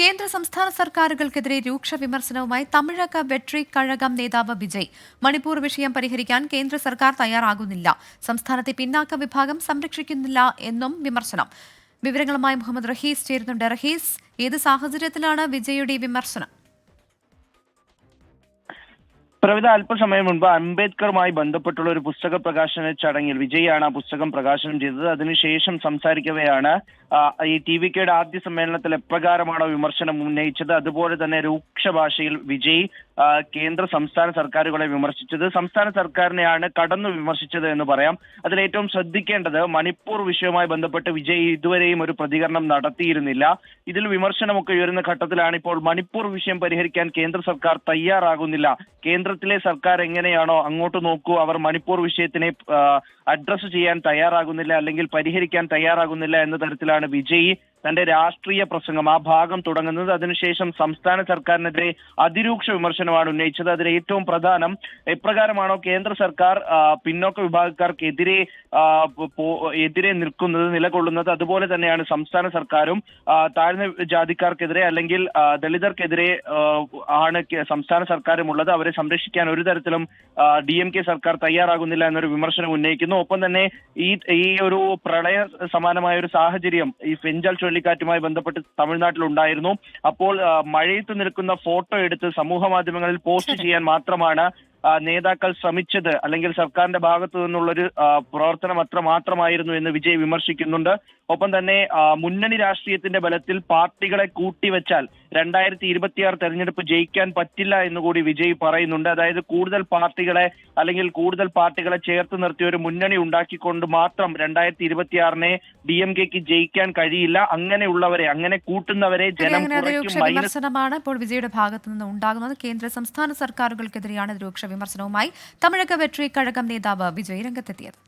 കേന്ദ്ര സംസ്ഥാന സർക്കാരുകൾക്കെതിരെ രൂക്ഷ വിമർശനവുമായി തമിഴക വെട്രി കഴകം നേതാവ് വിജയ്. മണിപ്പൂർ വിഷയം പരിഹരിക്കാൻ കേന്ദ്ര സർക്കാർ തയ്യാറാകുന്നില്ല, സംസ്ഥാനത്തെ പിന്നാക്ക വിഭാഗം സംരക്ഷിക്കുന്നില്ല എന്നും വിമർശനം. വിവരങ്ങളുമായി മുഹമ്മദ് റഹീസ് ചേരുന്നുണ്ട്. റഹീസ്, ഏത് സാഹചര്യത്തിലാണ് വിജയുടെ വിമർശനം? പ്രവിധ അല്പസമയം മുൻപ് അംബേദ്കറുമായി ബന്ധപ്പെട്ടുള്ള ഒരു പുസ്തക പ്രകാശന ചടങ്ങിൽ വിജയാണ് ആ പുസ്തകം പ്രകാശനം ചെയ്തത്. അതിനുശേഷം സംസാരിക്കവെയാണ് ഈ TVKയുടെ ആദ്യ സമ്മേളനത്തിൽ എപ്രകാരമാണോ വിമർശനം ഉന്നയിച്ചത് അതുപോലെ തന്നെ രൂക്ഷ ഭാഷയിൽ വിജയ് കേന്ദ്ര സംസ്ഥാന സർക്കാരുകളെ വിമർശിച്ചത്. സംസ്ഥാന സർക്കാരിനെയാണ് കടന്നു വിമർശിച്ചത് എന്ന് പറയാം. അതിലേറ്റവും ശ്രദ്ധിക്കേണ്ടത് മണിപ്പൂർ വിഷയവുമായി ബന്ധപ്പെട്ട് വിജയ് ഇതുവരെയും ഒരു പ്രതികരണം നടത്തിയിരുന്നില്ല. ഇതിൽ വിമർശനമൊക്കെ ഉയരുന്ന ഘട്ടത്തിലാണ് ഇപ്പോൾ മണിപ്പൂർ വിഷയം പരിഹരിക്കാൻ കേന്ദ്ര സർക്കാർ തയ്യാറാകുന്നില്ല, കേന്ദ്രത്തിലെ സർക്കാർ എങ്ങനെയാണോ അങ്ങോട്ട് നോക്കൂ, അവർ മണിപ്പൂർ വിഷയത്തിനെ അഡ്രസ് ചെയ്യാൻ തയ്യാറാകുന്നില്ല അല്ലെങ്കിൽ പരിഹരിക്കാൻ തയ്യാറാകുന്നില്ല എന്ന തരത്തിലാണ് വിജയ് തന്റെ രാഷ്ട്രീയ പ്രസംഗം ആ ഭാഗം തുടങ്ങുന്നത്. അതിനുശേഷം സംസ്ഥാന സർക്കാരിനെതിരെ അതിരൂക്ഷ വിമർശനമാണ് ഉന്നയിച്ചത്. അതിൽ ഏറ്റവും പ്രധാനം എപ്രകാരമാണോ കേന്ദ്ര സർക്കാർ പിന്നോക്ക വിഭാഗക്കാർക്കെതിരെ എതിരെ നിൽക്കുന്നത്, നിലകൊള്ളുന്നത്, അതുപോലെ തന്നെയാണ് സംസ്ഥാന സർക്കാരും താഴ്ന്ന ജാതിക്കാർക്കെതിരെ അല്ലെങ്കിൽ ദളിതർക്കെതിരെ ആണ് സംസ്ഥാന സർക്കാരും ഉള്ളത്. അവരെ സംരക്ഷിക്കാൻ ഒരു തരത്തിലും DMK സർക്കാർ തയ്യാറാകുന്നില്ല എന്നൊരു വിമർശനം ഉന്നയിക്കുന്നു. ഒപ്പം തന്നെ ഈ ഒരു പ്രളയ സമാനമായ ഒരു സാഹചര്യം ഈ ഫെഞ്ചൽ ചുഴലിക്കാറ്റുമായി ബന്ധപ്പെട്ട് തമിഴ്നാട്ടിൽ ഉണ്ടായിരുന്നു. അപ്പോൾ മഴയത്ത് നിൽക്കുന്ന ഫോട്ടോ എടുത്ത് സമൂഹ മാധ്യമങ്ങളിൽ പോസ്റ്റ് ചെയ്യാൻ മാത്രമാണ് നേതാക്കൾ ശ്രമിച്ചത്, അല്ലെങ്കിൽ സർക്കാരിന്റെ ഭാഗത്തു നിന്നുള്ളൊരു പ്രവർത്തനം അത്ര മാത്രമായിരുന്നു എന്ന് വിജയ് വിമർശിക്കുന്നുണ്ട്. ഒപ്പം തന്നെ മുന്നണി രാഷ്ട്രീയത്തിന്റെ ബലത്തിൽ പാർട്ടികളെ കൂട്ടിവെച്ചാൽ 2026 തെരഞ്ഞെടുപ്പ് ജയിക്കാൻ പറ്റില്ല എന്നുകൂടി വിജയ് പറയുന്നുണ്ട്. അതായത് കൂടുതൽ പാർട്ടികളെ ചേർത്ത് നിർത്തിയ ഒരു മുന്നണി ഉണ്ടാക്കിക്കൊണ്ട് മാത്രം 2026 DMKക്ക് ജയിക്കാൻ കഴിയില്ല. അങ്ങനെ കൂട്ടുന്നവരെ ജനം വിമർശനമാണ് ഇപ്പോൾ വിജയുടെ ഭാഗത്തു നിന്ന് ഉണ്ടാകുന്നത്. കേന്ദ്ര സംസ്ഥാന സർക്കാരുകൾക്കെതിരെയാണ് രൂക്ഷ വിമർശനവുമായി തമിഴക വെട്രി കഴകം നേതാവ് വിജയ് രംഗത്തെത്തിയത്.